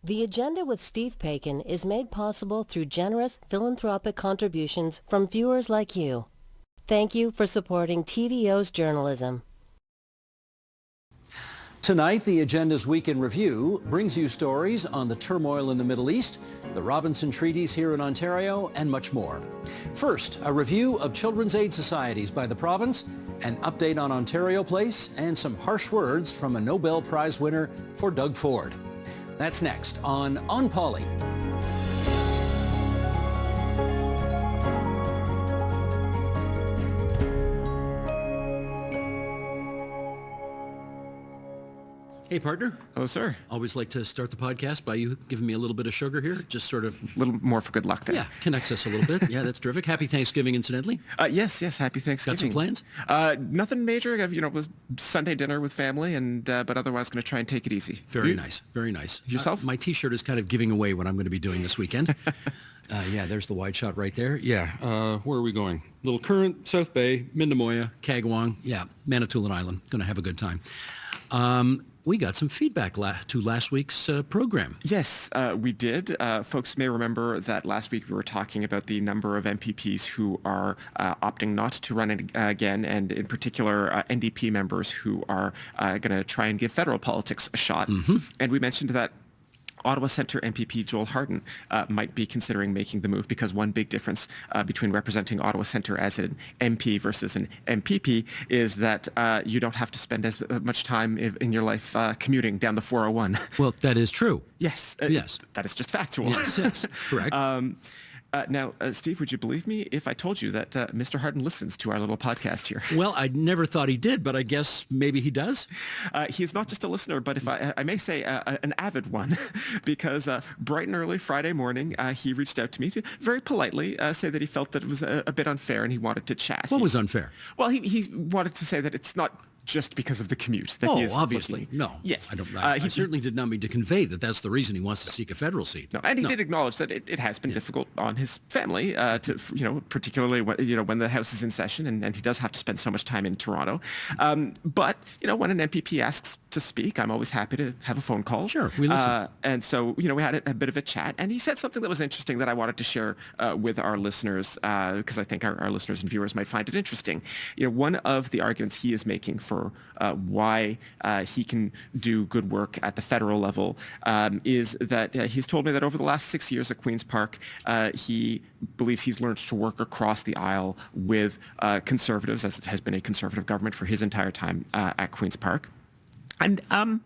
The Agenda with Steve Paikin is made possible through generous philanthropic contributions from viewers like you. Thank you for supporting TVO's journalism. Tonight, the Agenda's Week in Review brings you stories on the turmoil in the Middle East, the Robinson Treaties here in Ontario, and much more. First, a review of children's aid societies by the province, an update on Ontario Place, and some harsh words from a Nobel Prize winner for Doug Ford. That's next on onpoli. Hey, partner. Oh, sir. Always like to start the podcast by you giving me a little bit of sugar here, just sort of... A little more for good luck there. Yeah, connects us a little bit. Yeah, that's terrific. Happy Thanksgiving, incidentally. Yes, happy Thanksgiving. Got some plans? Nothing major. It was Sunday dinner with family, and but otherwise going to try and take it easy. Very nice, very nice. Yourself? My T-shirt is kind of giving away what I'm going to be doing this weekend. Yeah, there's the wide shot right there. Yeah, where are we going? Little Current, South Bay, Mindamoya, Kagwang. Yeah, Manitoulin Island. Going to have a good time. We got some feedback to last week's program. Yes, we did. Folks may remember that last week we were talking about the number of MPPs who are opting not to run again, and in particular NDP members who are going to try and give federal politics a shot. Mm-hmm. And we mentioned that Ottawa Centre MPP Joel Harden might be considering making the move, because one big difference between representing Ottawa Centre as an MP versus an MPP is that you don't have to spend as much time in your life commuting down the 401. Well, that is true. Yes. Yes. That is just factual. Yes, correct. Now, Steve, would you believe me if I told you that Mr. Harden listens to our little podcast here? Well, I never thought he did, but I guess maybe he does. He is not just a listener, but if I may say an avid one, because bright and early Friday morning, he reached out to me to very politely say that he felt that it was a bit unfair and he wanted to chat. What was unfair? Well, he wanted to say that it's not just because of the commute that he is obviously. looking. No. Yes. I certainly did not mean to convey that that's the reason he wants to seek a federal seat. No, and he did acknowledge that it has been difficult on his family, particularly when the House is in session, and he does have to spend so much time in Toronto. But when an MPP asks to speak, I'm always happy to have a phone call. Sure, we listen. And so, we had a bit of a chat, and he said something that was interesting that I wanted to share with our listeners, because I think our listeners and viewers might find it interesting. One of the arguments he is making for why he can do good work at the federal level is that he's told me that over the last 6 years at Queen's Park, he believes he's learned to work across the aisle with conservatives, as it has been a conservative government for his entire time at Queen's Park. And I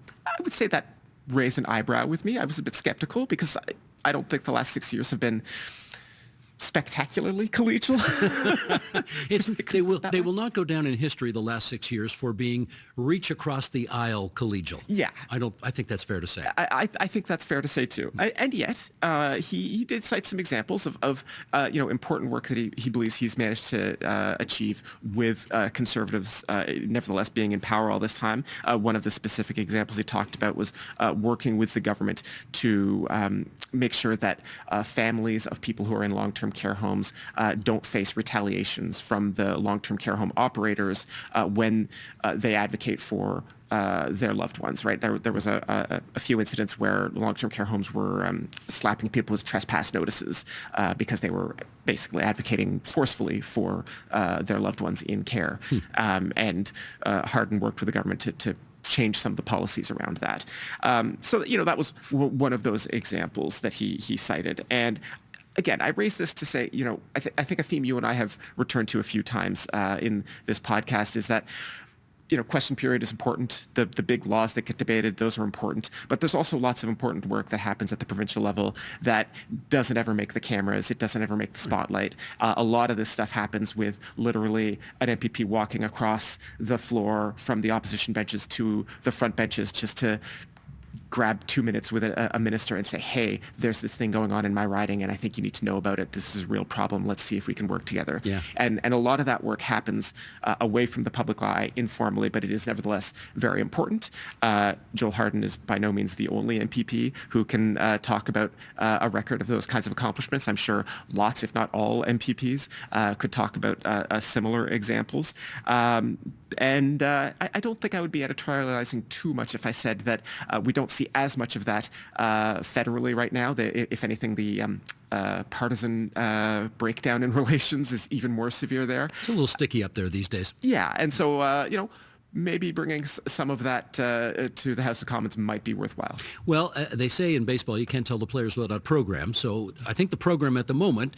would say that raised an eyebrow with me. I was a bit skeptical, because I don't think the last 6 years have been spectacularly collegial. They will not go down in history the last 6 years for being reach across the aisle collegial. Yeah. I think that's fair to say. I think that's fair to say too. And yet, he did cite some examples of important work that he believes he's managed to achieve with conservatives, nevertheless being in power all this time. One of the specific examples he talked about was working with the government to make sure that families of people who are in long-term care homes don't face retaliations from the long-term care home operators when they advocate for their loved ones, right? There was a few incidents where long-term care homes were slapping people with trespass notices because they were basically advocating forcefully for their loved ones in care. And Harden worked with the government to change some of the policies around that. So that was one of those examples that he cited. And again, I raise this to say, I think a theme you and I have returned to a few times in this podcast is that, question period is important. The big laws that get debated, those are important. But there's also lots of important work that happens at the provincial level that doesn't ever make the cameras. It doesn't ever make the spotlight. A lot of this stuff happens with literally an MPP walking across the floor from the opposition benches to the front benches just to grab 2 minutes with a minister and say, hey, there's this thing going on in my riding and I think you need to know about it. This is a real problem. Let's see if we can work together. Yeah. And a lot of that work happens away from the public eye informally, but it is nevertheless very important. Joel Harden is by no means the only MPP who can talk about a record of those kinds of accomplishments. I'm sure lots, if not all, MPPs could talk about similar examples. And I don't think I would be editorializing too much if I said that we don't see see as much of that federally right now. If anything, the partisan breakdown in relations is even more severe there. It's a little sticky up there these days. Yeah, and so, maybe bringing some of that to the House of Commons might be worthwhile. Well, they say in baseball you can't tell the players without a program. So I think the program at the moment,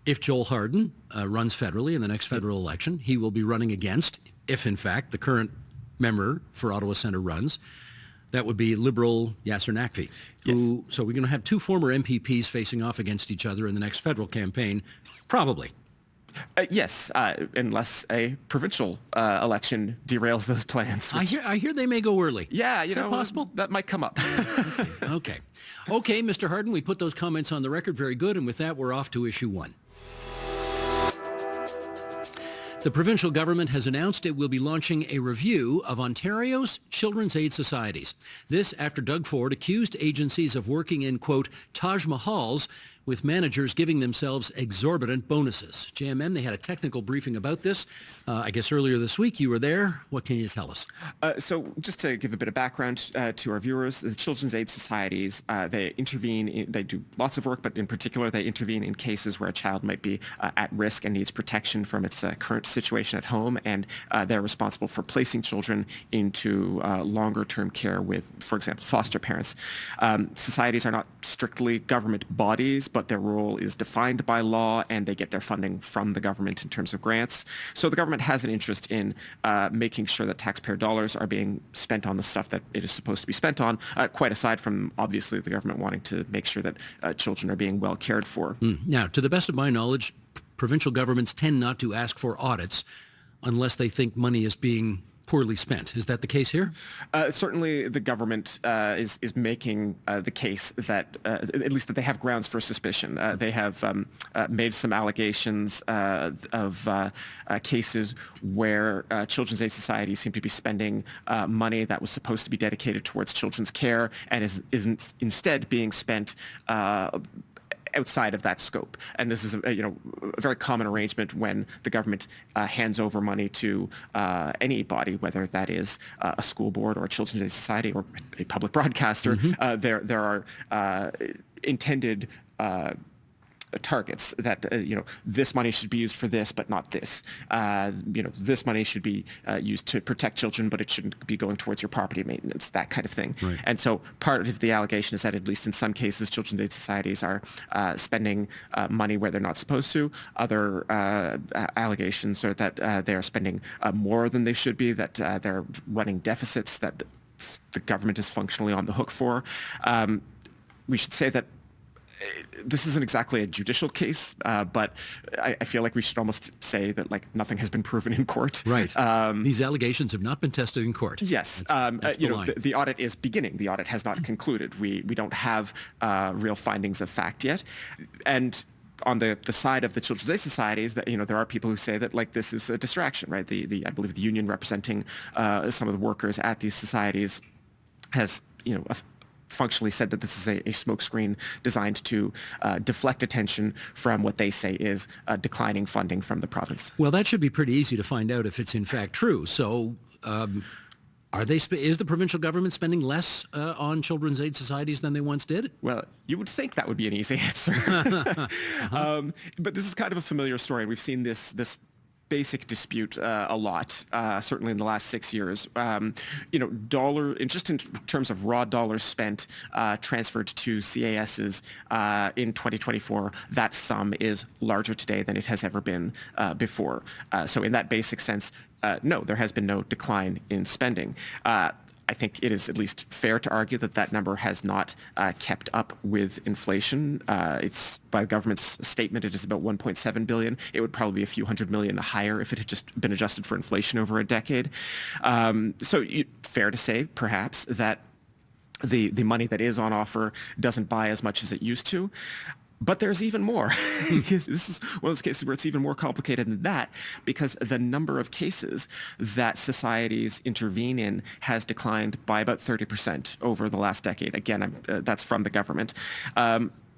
if Joel Harden runs federally in the next federal election, he will be running against, if in fact the current member for Ottawa Centre runs, that would be Liberal Yasser Naqvi. Yes. So we're going to have two former MPPs facing off against each other in the next federal campaign, probably. Yes, unless a provincial election derails those plans. I hear they may go early. Yeah, Is that possible? That might come up. Okay. Okay, Mr. Harden, we put those comments on the record. Very good. And with that, we're off to issue one. The provincial government has announced it will be launching a review of Ontario's children's aid societies. This after Doug Ford accused agencies of working in, quote, Taj Mahals, with managers giving themselves exorbitant bonuses. JMM, they had a technical briefing about this. I guess earlier this week you were there. What can you tell us? So just to give a bit of background to our viewers, the Children's Aid Societies, they intervene, they do lots of work, but in particular they intervene in cases where a child might be at risk and needs protection from its current situation at home, and they're responsible for placing children into longer-term care with, for example, foster parents. Societies are not strictly government bodies, but their role is defined by law, and they get their funding from the government in terms of grants. So the government has an interest in making sure that taxpayer dollars are being spent on the stuff that it is supposed to be spent on, quite aside from, obviously, the government wanting to make sure that children are being well cared for. Now, to the best of my knowledge, provincial governments tend not to ask for audits unless they think money is being poorly spent. Is that the case here? Certainly the government is making the case that, at least that they have grounds for suspicion. They have made some allegations of cases where Children's Aid Society seem to be spending money that was supposed to be dedicated towards children's care and is instead being spent outside of that scope. And this is a very common arrangement when the government hands over money to any body, whether that is a school board or a children's aid society or a public broadcaster. There are intended targets that this money should be used for this but not this. This money should be used to protect children, but it shouldn't be going towards your property maintenance, that kind of thing. Right. And so part of the allegation is that at least in some cases children's aid societies are spending money where they're not supposed to. Other allegations are that they are spending more than they should be, that they're running deficits that the government is functionally on the hook for. We should say that this isn't exactly a judicial case, but I feel like we should almost say that nothing has been proven in court. Right. These allegations have not been tested in court. Yes. That's the line. The audit is beginning. The audit has not concluded. We don't have real findings of fact yet. And on the side of the Children's Aid Societies, that there are people who say that this is a distraction, right? I believe the union representing some of the workers at these societies has functionally said that this is a smokescreen designed to deflect attention from what they say is declining funding from the province. Well, that should be pretty easy to find out if it's in fact true. So is the provincial government spending less on children's aid societies than they once did? Well, you would think that would be an easy answer. But this is kind of a familiar story. We've seen this basic dispute a lot, certainly in the last 6 years. Just in terms of raw dollars spent transferred to CASs in 2024, that sum is larger today than it has ever been before. So in that basic sense, no, there has been no decline in spending. I think it is at least fair to argue that that number has not kept up with inflation. It's by the government's statement, it is about 1.7 billion. It would probably be a few hundred million higher if it had just been adjusted for inflation over a decade. So fair to say, perhaps, that the money that is on offer doesn't buy as much as it used to. But there's even more. This is one of those cases where it's even more complicated than that, because the number of cases that societies intervene in has declined by about 30% over the last decade. Again, that's from the government.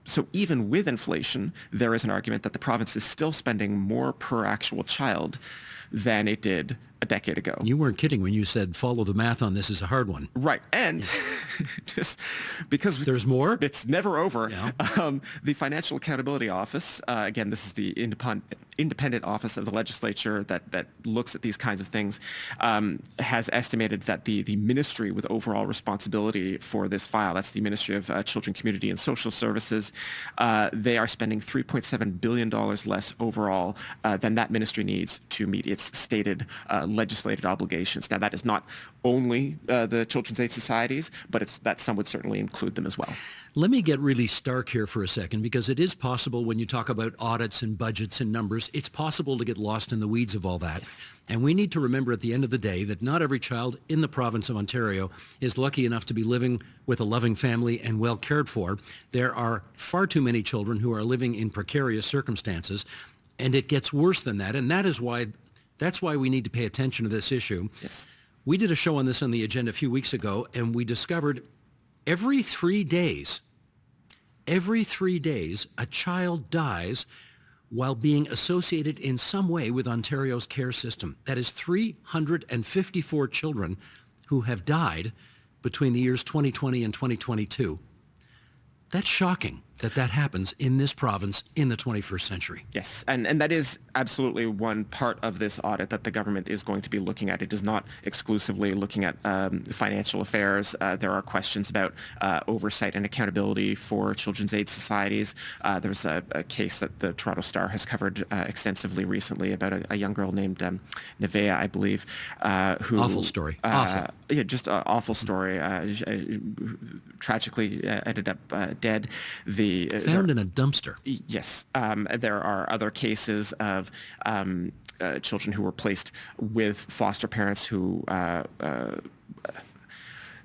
So even with inflation, there is an argument that the province is still spending more per actual child than it did a decade ago. You weren't kidding when you said follow the math on this is a hard one. Right. And just because there's more, it's never over. Yeah. The Financial Accountability Office, again, this is the independent office of the legislature that looks at these kinds of things, has estimated that the ministry with overall responsibility for this file, that's the Ministry of Children, Community and Social Services, they are spending $3.7 billion less overall than that ministry needs to meet its stated legislated obligations. Now, that is not only the Children's Aid Societies, but that some would certainly include them as well. Let me get really stark here for a second, because it is possible when you talk about audits and budgets and numbers, it's possible to get lost in the weeds of all that. Yes. And we need to remember at the end of the day that not every child in the province of Ontario is lucky enough to be living with a loving family and well cared for. There are far too many children who are living in precarious circumstances, and it gets worse than that. And that's why we need to pay attention to this issue. Yes. We did a show on this on the agenda a few weeks ago, and we discovered every 3 days, a child dies while being associated in some way with Ontario's care system. That is 354 children who have died between the years 2020 and 2022. That's shocking that happens in this province in the 21st century. Yes, and that is absolutely one part of this audit that the government is going to be looking at. It is not exclusively looking at financial affairs. There are questions about oversight and accountability for children's aid societies. There's a case that the Toronto Star has covered extensively recently about a young girl named Nevea, I believe, who... Awful story. Awful. Yeah, just an awful story. Tragically ended up dead. Found in a dumpster. Yes. There are other cases of children who were placed with foster parents who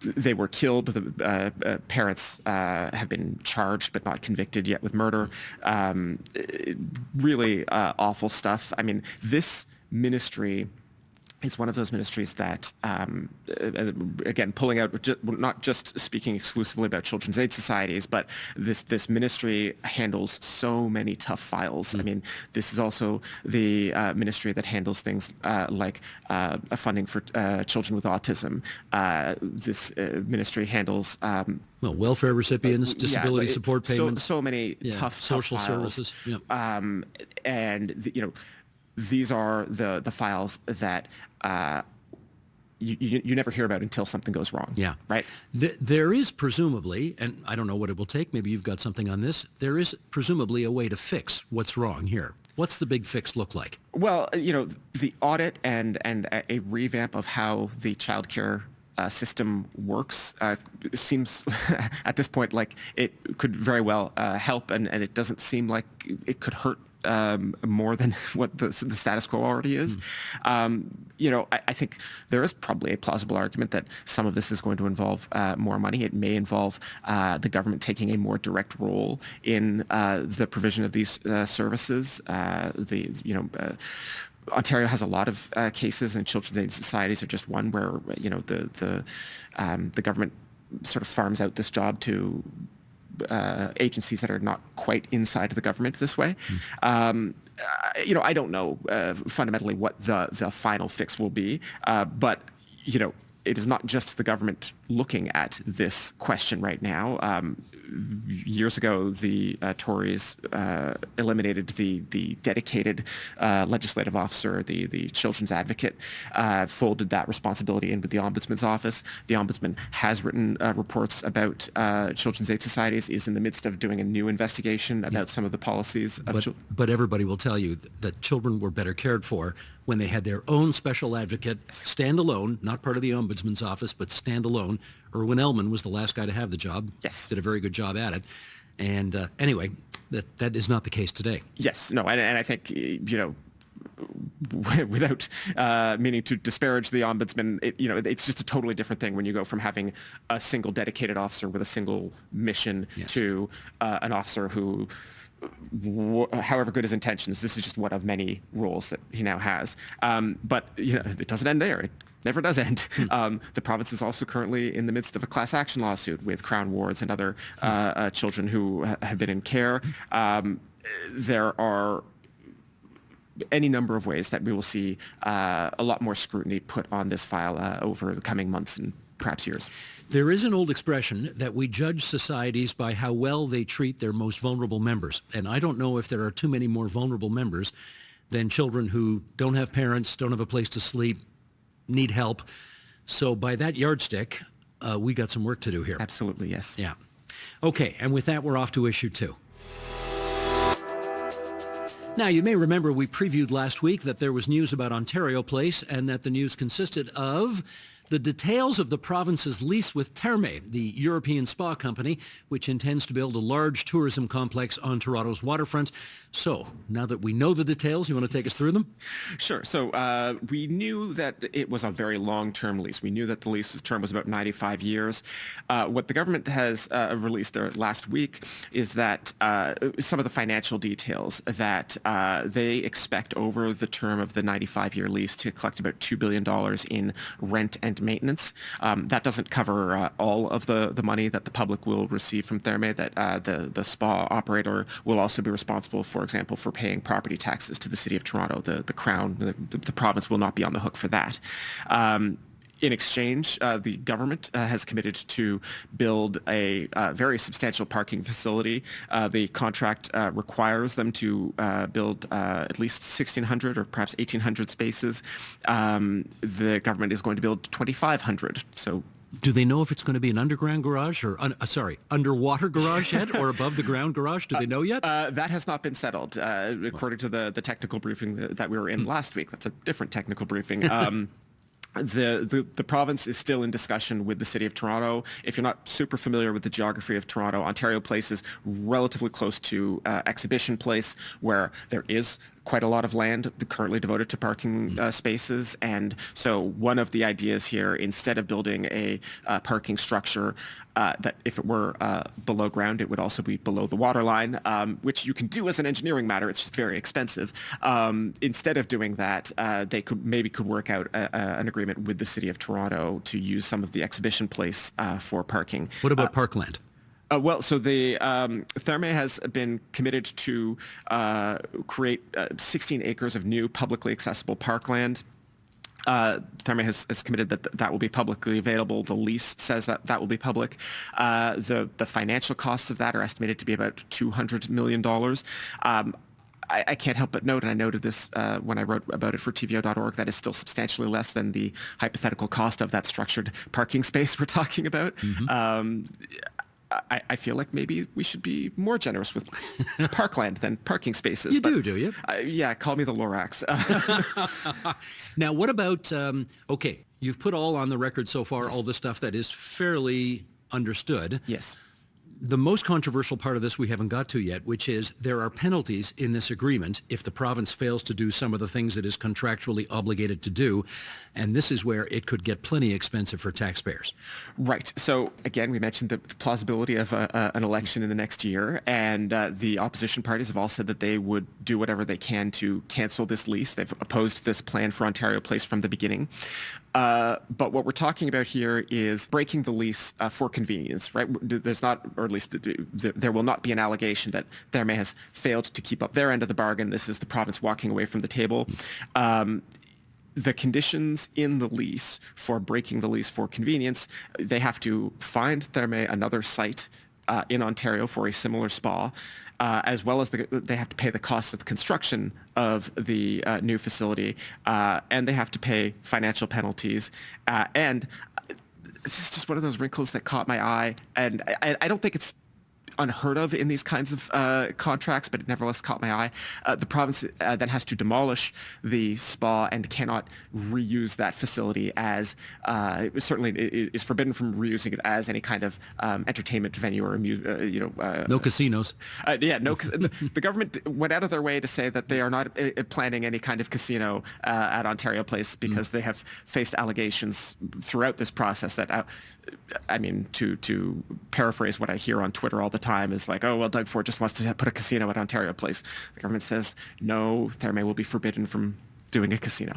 they were killed. The parents have been charged but not convicted yet with murder. Really awful stuff. I mean, this ministry is one of those ministries that, again, pulling out, not just speaking exclusively about children's aid societies, but this ministry handles so many tough files. I mean, this is also the ministry that handles things like funding for children with autism. This ministry handles... welfare recipients, disability support payments. So many tough social files. services. Yep. And, these are the files that you never hear about until something goes wrong. Yeah. Right? There is presumably, and I don't know what it will take, maybe you've got something on this, there is presumably a way to fix what's wrong here. What's the big fix look like? Well, the audit and a revamp of how the child care system works seems at this point like it could very well help, and it doesn't seem like it could hurt more than what the status quo already is. I think there is probably a plausible argument that some of this is going to involve more money. It may involve the government taking a more direct role in the provision of these services. Ontario has a lot of cases, and children's aid societies are just one where the government sort of farms out this job to agencies that are not quite inside the government this way. I don't know fundamentally what the final fix will be, but it is not just the government looking at this question right now. Years ago, the Tories eliminated the dedicated legislative officer, the children's advocate, folded that responsibility in with the Ombudsman's office. The Ombudsman has written reports about children's aid societies, is in the midst of doing a new investigation about some of the policies of children. But everybody will tell you that children were better cared for when they had their own special advocate, standalone, not part of the Ombudsman's office, but standalone. Erwin Ellman was the last guy to have the job. Yes. Did a very good job at it. And anyway, that is not the case today. Yes. No. And I think, without meaning to disparage the Ombudsman, it's just a totally different thing when you go from having a single dedicated officer with a single mission to an officer who, however good his intentions, this is just one of many roles that he now has. But it doesn't end there. It never does end. The province is also currently in the midst of a class action lawsuit with Crown wards and other children who have been in care. There are any number of ways that we will see a lot more scrutiny put on this file over the coming months and perhaps years. There is an old expression that we judge societies by how well they treat their most vulnerable members. And I don't know if there are too many more vulnerable members than children who don't have parents, don't have a place to sleep, need help. So by that yardstick, we got some work to do here. Absolutely, yes. Yeah. Okay, and with that, we're off to issue 2. Now, you may remember we previewed last week that there was news about Ontario Place and that the news consisted of the details of the province's lease with Terme, the European spa company, which intends to build a large tourism complex on Toronto's waterfront. So, now that we know the details, you want to take us through them? Sure. So we knew that it was a very long-term lease. We knew that the lease term was about 95 years. What the government has released there last week is that some of the financial details that they expect over the term of the 95-year lease to collect about $2 billion in rent and maintenance. That doesn't cover all of the money that the public will receive from Therme, that the spa operator will also be responsible, for example, for paying property taxes to the City of Toronto. The Crown, the province will not be on the hook for that. In exchange, the government has committed to build a very substantial parking facility. The contract requires them to build at least 1,600 or perhaps 1,800 spaces. The government is going to build 2,500. So. Do they know if it's going to be an underground garage or, underwater garage yet or above the ground garage? Do they know yet? That has not been settled, according to the technical briefing that we were in last week. That's a different technical briefing. The province is still in discussion with the City of Toronto. If you're not super familiar with the geography of Toronto, Ontario Place is relatively close to Exhibition Place, where there is quite a lot of land currently devoted to parking spaces. And so one of the ideas here, instead of building a parking structure that if it were below ground, it would also be below the water line, which you can do as an engineering matter. It's just very expensive. Instead of doing that, they could work out an agreement with the City of Toronto to use some of the Exhibition Place for parking. What about parkland? So the Therme has been committed to create 16 acres of new publicly accessible parkland. Therme has committed that will be publicly available. The lease says that will be public. The financial costs of that are estimated to be about $200 million. I can't help but note, and I noted this when I wrote about it for TVO.org, that is still substantially less than the hypothetical cost of that structured parking space we're talking about. Mm-hmm. I feel like maybe we should be more generous with parkland than parking spaces. You do you? Yeah, call me the Lorax. Now, what about, you've put all on the record so far, Yes. all the stuff that is fairly understood. Yes. The most controversial part of this we haven't got to yet, which is there are penalties in this agreement if the province fails to do some of the things it is contractually obligated to do. And this is where it could get plenty expensive for taxpayers. Right. So again, we mentioned the plausibility of an election in the next year, and the opposition parties have all said that they would do whatever they can to cancel this lease. They've opposed this plan for Ontario Place from the beginning. But what we're talking about here is breaking the lease for convenience, right? There's not, or at least there will not be an allegation that Therme has failed to keep up their end of the bargain. This is the province walking away from the table. The conditions in the lease for breaking the lease for convenience, they have to find Therme another site in Ontario for a similar spa, as well as they have to pay the cost of the construction of the new facility, and they have to pay financial penalties. And this is just one of those wrinkles that caught my eye, and I don't think it's unheard of in these kinds of contracts, but it nevertheless caught my eye. The province then has to demolish the spa and cannot reuse that facility as, certainly is forbidden from reusing it as any kind of entertainment venue or, No casinos. The government went out of their way to say that they are not planning any kind of casino at Ontario Place because they have faced allegations throughout this process that, to paraphrase what I hear on Twitter all the time is like, oh, well, Doug Ford just wants to put a casino at Ontario Place. The government says, no, Therme will be forbidden from doing a casino.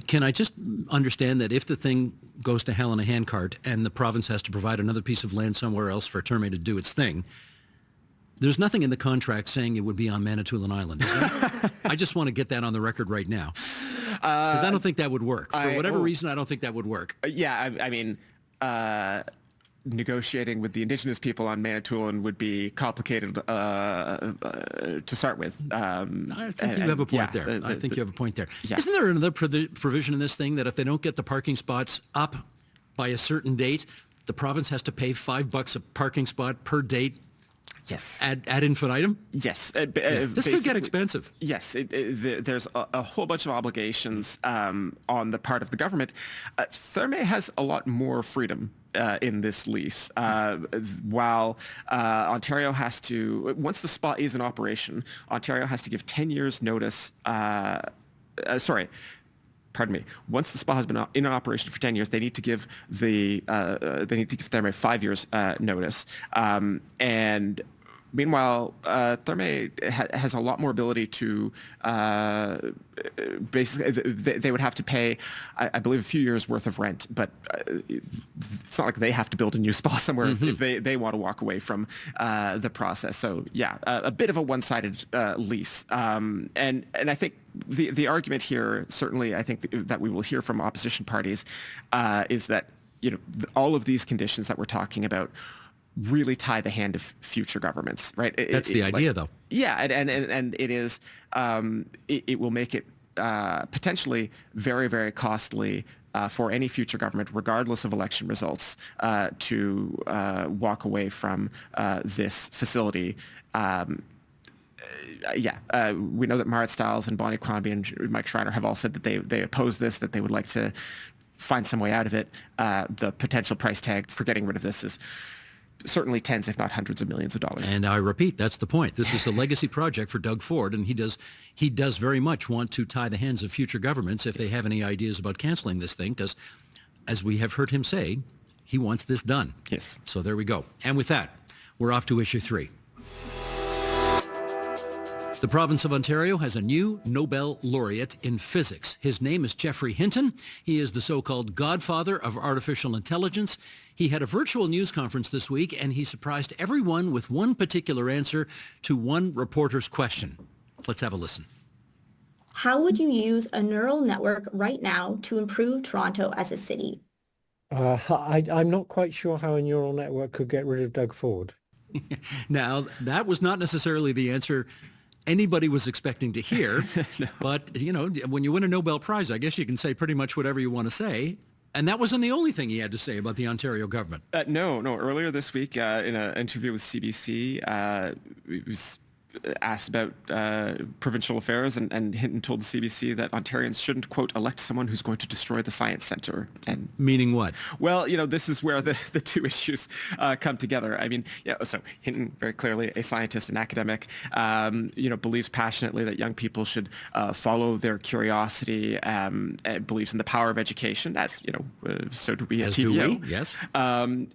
Can I just understand that if the thing goes to hell in a handcart and the province has to provide another piece of land somewhere else for Therme to do its thing, There's nothing in the contract saying it would be on Manitoulin Island, is there? I just want to get that on the record right now. Because I don't think that would work. For whatever reason, I don't think that would work. I mean, negotiating with the Indigenous people on Manitoulin would be complicated to start with. I think you have a point there. You have a point there. Isn't there another provision in this thing that if they don't get the parking spots up by a certain date, the province has to pay $5 a parking spot per date? Yes. Ad infinitum? Yes. This could get expensive. Yes. There's a whole bunch of obligations on the part of the government. Therme has a lot more freedom in this lease. While Ontario has to, once the spa is in operation, Ontario has to give 10 years notice. Once the spa has been in operation for 10 years, they need to give Therme 5 years notice. And meanwhile, Therme has a lot more ability to basically, they would have to pay, I believe, a few years worth of rent, but it's not like they have to build a new spa somewhere if they want to walk away from the process. So yeah, a bit of a one-sided lease. And I think the argument here, certainly I think that we will hear from opposition parties, is that, all of these conditions that we're talking about really tie the hand of future governments, right? That's the idea, though. Yeah, and it is. It will make it potentially very, very costly for any future government, regardless of election results, to walk away from this facility. We know that Marit Stiles and Bonnie Crombie and Mike Schreiner have all said that they oppose this, that they would like to find some way out of it. The potential price tag for getting rid of this is certainly tens, if not hundreds of millions of dollars. And I repeat, that's the point. This is a legacy project for Doug Ford, and he does very much want to tie the hands of future governments if they have any ideas about canceling this thing, because, as we have heard him say, he wants this done. Yes. So there we go. And with that, we're off to issue 3. The province of Ontario has a new Nobel laureate in physics. His name is Geoffrey Hinton. He is the so-called godfather of artificial intelligence. He had a virtual news conference this week, and he surprised everyone with one particular answer to one reporter's question. Let's have a listen. How would you use a neural network right now to improve Toronto as a city? I'm not quite sure how a neural network could get rid of Doug Ford. Now, that was not necessarily the answer anybody was expecting to hear. No. But, when you win a Nobel Prize, I guess you can say pretty much whatever you want to say. And that wasn't the only thing he had to say about the Ontario government. No. Earlier this week, in an interview with CBC, he was asked about provincial affairs, and Hinton told the CBC that Ontarians shouldn't, quote, elect someone who's going to destroy the science centre. And meaning what? Well, this is where the two issues come together. I mean, so Hinton, very clearly a scientist and academic, believes passionately that young people should follow their curiosity, and believes in the power of education. As so do we at TVO. Do we? Yes. And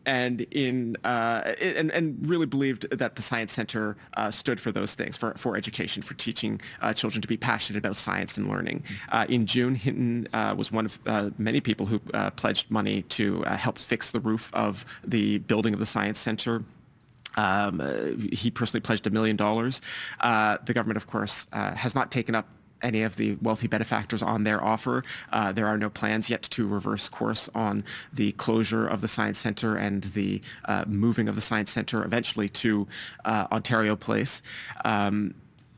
really believed that the science centre stood for those things, for education, for teaching children to be passionate about science and learning. In June, Hinton was one of many people who pledged money to help fix the roof of the building of the Science Centre. He personally pledged $1 million. The government, of course, has not taken up any of the wealthy benefactors on their offer. There are no plans yet to reverse course on the closure of the Science Centre and the moving of the Science Centre eventually to Ontario Place.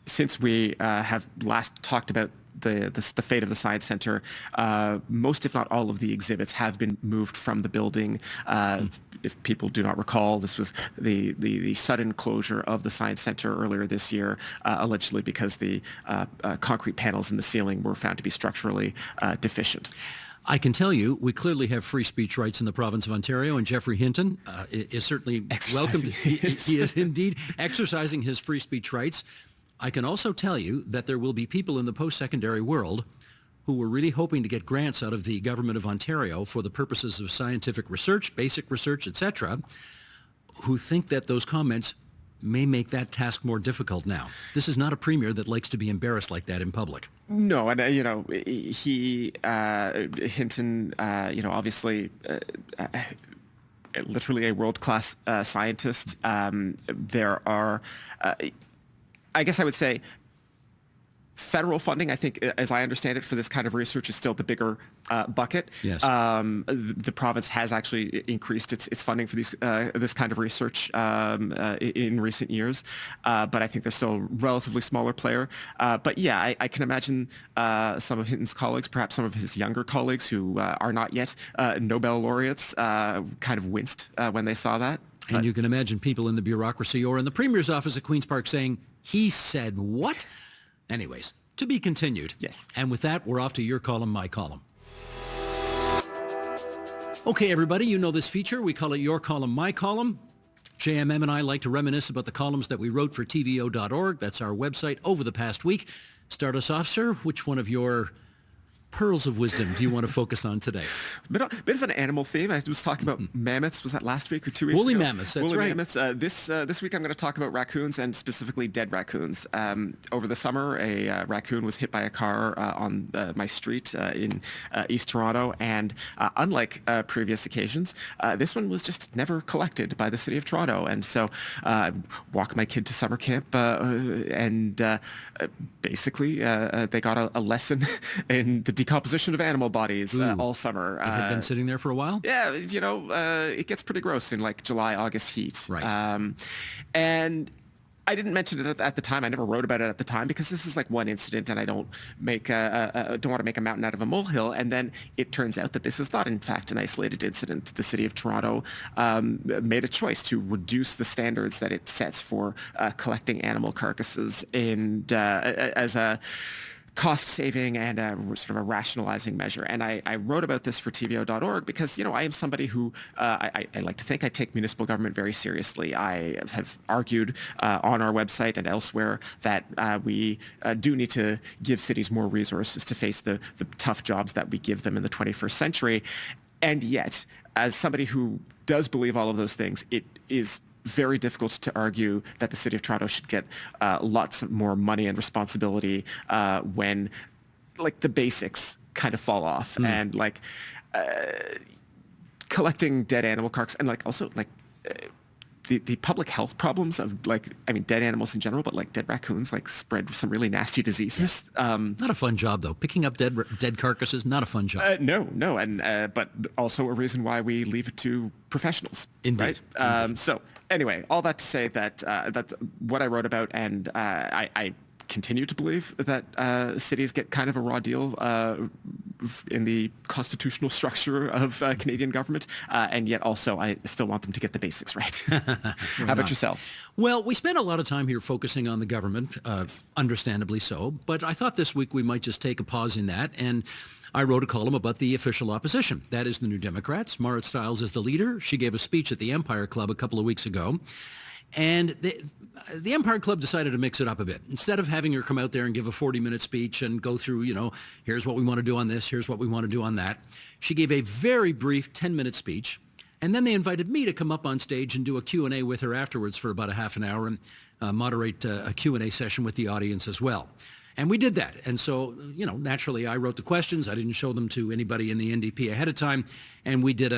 Since we have last talked about the fate of the Science Centre, most, if not all, of the exhibits have been moved from the building. If people do not recall, this was the sudden closure of the Science Centre earlier this year, allegedly because the concrete panels in the ceiling were found to be structurally deficient. I can tell you, we clearly have free speech rights in the province of Ontario, and Geoffrey Hinton is certainly welcome. He is indeed exercising his free speech rights. I can also tell you that there will be people in the post-secondary world who were really hoping to get grants out of the government of Ontario for the purposes of scientific research, basic research, etc., who think that those comments may make that task more difficult now. This is not a premier that likes to be embarrassed like that in public. No, and Hinton, obviously literally a world-class scientist. There are, I guess I would say, federal funding, I think, as I understand it, for this kind of research is still the bigger bucket. Yes. The province has actually increased its funding for this kind of research in recent years, but I think they're still a relatively smaller player. But yeah, I can imagine some of Hinton's colleagues, perhaps some of his younger colleagues who are not yet Nobel laureates, kind of winced when they saw that. And you can imagine people in the bureaucracy or in the Premier's office at Queen's Park saying, "He said what?" Anyways, to be continued. Yes. And with that, we're off to your column, my column. Okay, everybody, you know this feature. We call it Your Column, My Column. JMM and I like to reminisce about the columns that we wrote for TVO.org. That's our website over the past week. Stardust Officer, which one of your pearls of wisdom do you want to focus on today? Bit of an animal theme. I was talking about mammoths. Was that last week or 2 weeks Woolly ago? mammoths, that's Woolly right. mammoths. This week I'm going to talk about raccoons and specifically dead raccoons. Over the summer, a raccoon was hit by a car on my street in East Toronto, and unlike previous occasions, this one was just never collected by the City of Toronto. And so I walked my kid to summer camp, and basically they got a lesson in the decomposition of animal bodies all summer. It had been sitting there for a while? Yeah, it gets pretty gross in like July, August heat. Right. And I didn't mention it at the time. I never wrote about it at the time because this is like one incident, and I don't want to make a mountain out of a molehill. And then it turns out that this is not, in fact, an isolated incident. The City of Toronto made a choice to reduce the standards that it sets for collecting animal carcasses, and as a cost-saving and sort of a rationalizing measure. And I wrote about this for TVO.org because, I am somebody who, I like to think I take municipal government very seriously. I have argued on our website and elsewhere that we do need to give cities more resources to face the tough jobs that we give them in the 21st century. And yet, as somebody who does believe all of those things, it is very difficult to argue that the City of Toronto should get lots more money and responsibility when, like, the basics kind of fall off, and like collecting dead animal carcasses, and like also like the public health problems of dead animals in general, but like dead raccoons like spread some really nasty diseases. Not a fun job, though. Picking up dead carcasses, not a fun job. No, and but also a reason why we leave it to professionals. Indeed. Right? Indeed. So anyway, all that to say that that's what I wrote about, and I continue to believe that cities get kind of a raw deal in the constitutional structure of Canadian government, and yet also I still want them to get the basics right. How about yourself? Well, we spent a lot of time here focusing on the government, understandably so, but I thought this week we might just take a pause in that, and I wrote a column about the official opposition. That is the New Democrats. Marit Stiles is the leader. She gave a speech at the Empire Club a couple of weeks ago. And the Empire Club decided to mix it up a bit. Instead of having her come out there and give a 40-minute speech and go through, here's what we want to do on this, here's what we want to do on that, she gave a very brief 10-minute speech. And then they invited me to come up on stage and do a Q&A with her afterwards for about a half an hour and moderate a Q&A session with the audience as well. And we did that. And so, naturally, I wrote the questions. I didn't show them to anybody in the NDP ahead of time. And we did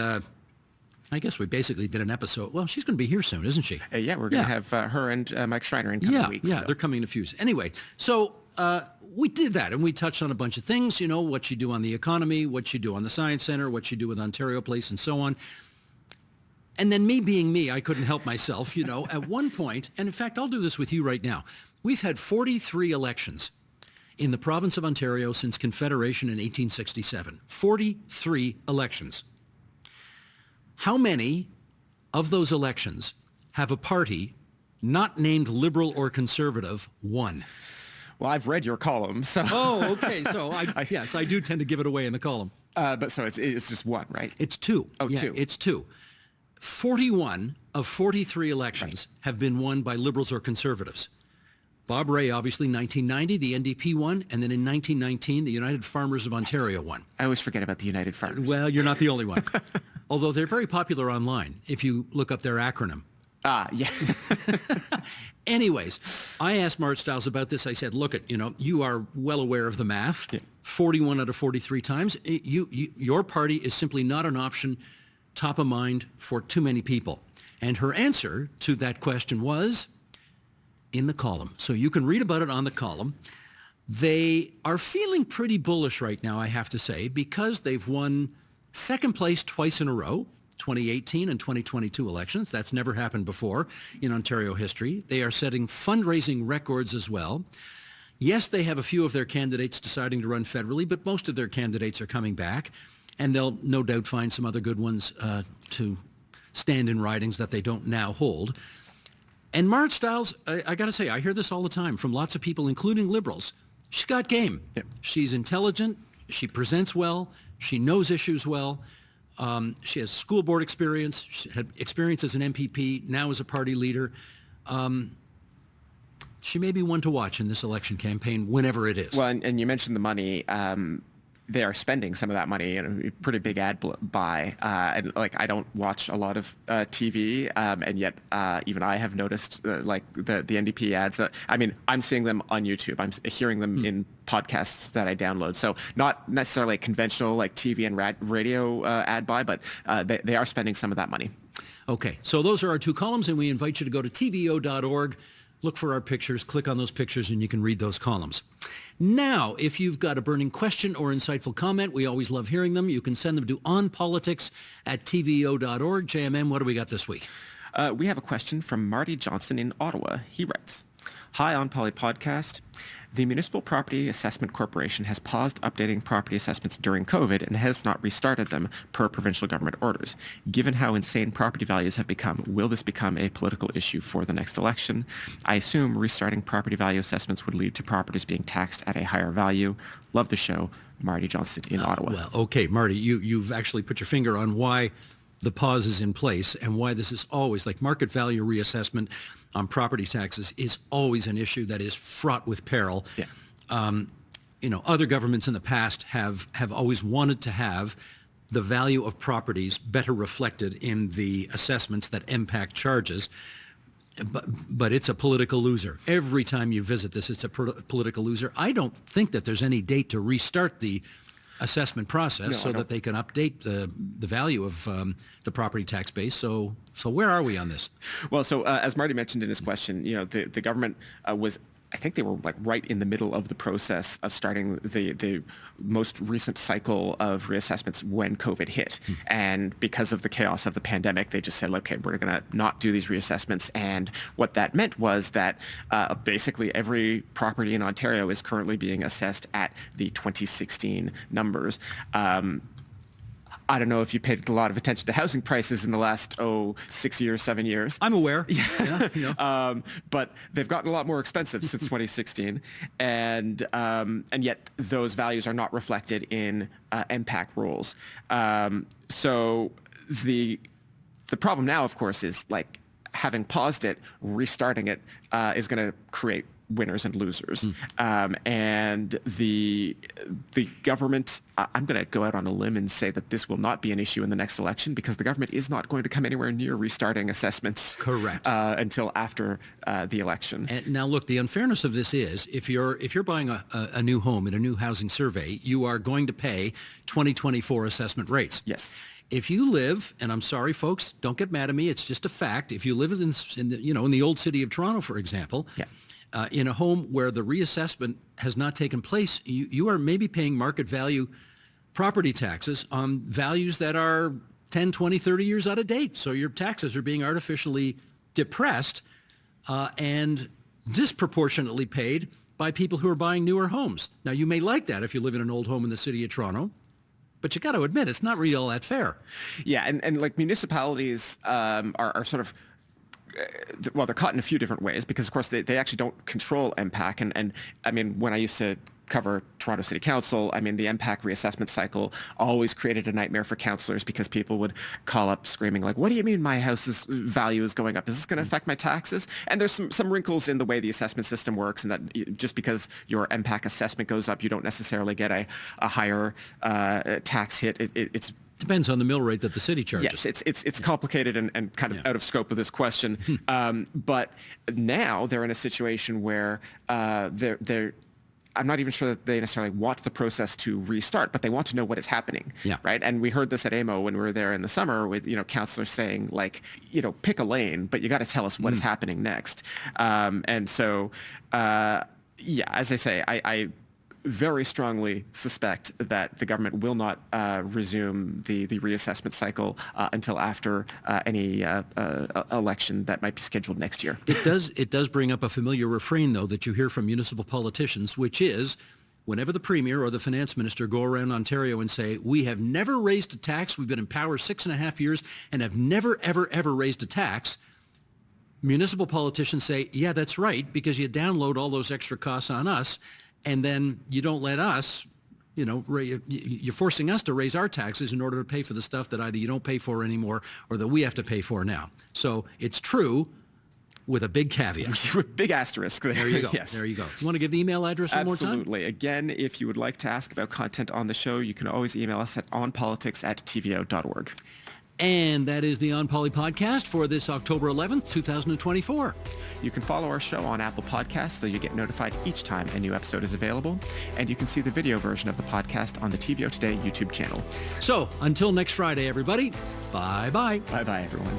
I guess we basically did an episode. Well, she's going to be here soon, isn't she? Yeah, we're going to have her and Mike Schreiner in coming weeks. Yeah, so. they're coming to Fuse. Anyway, so we did that, and we touched on a bunch of things, what you do on the economy, what you do on the Science Centre, what you do with Ontario Place, and so on. And then me being me, I couldn't help myself, at one point, and in fact, I'll do this with you right now. We've had 43 elections in the province of Ontario since Confederation in 1867. 43 elections. How many of those elections have a party not named Liberal or Conservative won? Well, I've read your column, so... Oh, okay. So, yes, I do tend to give it away in the column. But so it's just one, right? It's two. Oh, yeah, two. It's two. 41 of 43 elections have been won by Liberals or Conservatives. Bob Rae, obviously, 1990, the NDP won, and then in 1919, the United Farmers of Ontario won. I always forget about the United Farmers. Well, you're not the only one. Although they're very popular online if you look up their acronym. Yeah. Anyways, I asked Marit Stiles about this. I said, look, you are well aware of the math. Yeah. 41 out of 43 times. Your party is simply not an option top of mind for too many people? And her answer to that question was in the column. So you can read about it on the column. They are feeling pretty bullish right now, I have to say, because they've won second place twice in a row, 2018 and 2022 elections. That's never happened before in Ontario history. They are setting fundraising records as well. Yes, they have a few of their candidates deciding to run federally, but most of their candidates are coming back, and they'll no doubt find some other good ones to stand in ridings that they don't now hold. And Marit Stiles, I got to say, I hear this all the time from lots of people, including Liberals. She's got game. Yep. She's intelligent. She presents well. She knows issues well. She has school board experience. She had experience as an MPP, now as a party leader. She may be one to watch in this election campaign, whenever it is. Well, and you mentioned the money. They are spending some of that money in a pretty big ad buy. And like, I don't watch a lot of TV, and yet even I have noticed like the NDP ads. I mean, I'm seeing them on YouTube. I'm hearing them in podcasts that I download. So not necessarily a conventional like TV and radio ad buy, but they are spending some of that money. Okay, so those are our two columns, and we invite you to go to TVO.org. Look for our pictures, click on those pictures, and you can read those columns. Now, if you've got a burning question or insightful comment, we always love hearing them. You can send them to onpolitics@tvo.org. JMM, what do we got this week? We have a question from Marty Johnson in Ottawa. He writes, "Hi, On Poly Podcast. The Municipal Property Assessment Corporation has paused updating property assessments during COVID and has not restarted them per provincial government orders. Given how insane property values have become, will this become a political issue for the next election? I assume restarting property value assessments would lead to properties being taxed at a higher value. Love the show. Marty Johnson in Ottawa." Well, okay, Marty, you've actually put your finger on why the pause is in place and why this is always, like market value reassessment on property taxes is always an issue that is fraught with peril. Yeah. Other governments in the past have always wanted to have the value of properties better reflected in the assessments that MPAC charges. But it's a political loser. Every time you visit this, it's a political loser. I don't think that there's any date to restart the assessment process so that they can update the value of the property tax base. So where are we on this? Well, so as Marty mentioned in his question, the government was, I think they were like right in the middle of the process of starting the most recent cycle of reassessments when COVID hit. And because of the chaos of the pandemic, they just said, okay, we're going to not do these reassessments. And what that meant was that basically every property in Ontario is currently being assessed at the 2016 numbers. I don't know if you paid a lot of attention to housing prices in the last 6 years, 7 years. I'm aware. Yeah. But they've gotten a lot more expensive since 2016, and yet those values are not reflected in MPAC rules. So the problem now, of course, is like having paused it, restarting it is going to create winners and losers. And the government, I'm going to go out on a limb and say that this will not be an issue in the next election because the government is not going to come anywhere near restarting assessments. Correct. Until after the election. And now, look, the unfairness of this is if you're buying a new home in a new housing survey, you are going to pay 2024 assessment rates. Yes. If you live, and I'm sorry, folks, don't get mad at me, it's just a fact. If you live in the old city of Toronto, for example, yeah. In a home where the reassessment has not taken place, you are maybe paying market value property taxes on values that are 10, 20, 30 years out of date. So your taxes are being artificially depressed and disproportionately paid by people who are buying newer homes. Now, you may like that if you live in an old home in the city of Toronto, but you got to admit, it's not really all that fair. Yeah, and like municipalities are sort of, well, they're caught in a few different ways because, of course, they actually don't control MPAC. And I mean, when I used to cover Toronto City Council, I mean, the MPAC reassessment cycle always created a nightmare for councillors because people would call up screaming like, what do you mean my house's value is going up? Is this going to affect my taxes? And there's some wrinkles in the way the assessment system works, and that just because your MPAC assessment goes up, you don't necessarily get a higher tax hit. It's Depends on the mill rate that the city charges. Yes, it's complicated and kind of out of scope of this question. But now they're in a situation where they're I'm not even sure that they necessarily want the process to restart, but they want to know what is happening, right? And we heard this at AMO when we were there in the summer with, counselors saying, like, pick a lane, but you got to tell us what is happening next. And so, as I say, I very strongly suspect that the government will not resume the reassessment cycle until after any election that might be scheduled next year. It does bring up a familiar refrain, though, that you hear from municipal politicians, which is whenever the Premier or the Finance Minister go around Ontario and say, we have never raised a tax, we've been in power 6.5 years and have never, ever, ever raised a tax, municipal politicians say, yeah, that's right, because you download all those extra costs on us, and then you don't let us, you're forcing us to raise our taxes in order to pay for the stuff that either you don't pay for anymore or that we have to pay for now. So it's true with a big caveat. With big asterisk there. There you go. Yes. There you go. You want to give the email address one more time? Absolutely. Again, if you would like to ask about content on the show, you can always email us at onpolitics@tvo.org. And that is the On Poly podcast for this October 11th, 2024. You can follow our show on Apple Podcasts so you get notified each time a new episode is available. And you can see the video version of the podcast on the TVO Today YouTube channel. So until next Friday, everybody, bye-bye. Bye-bye, everyone.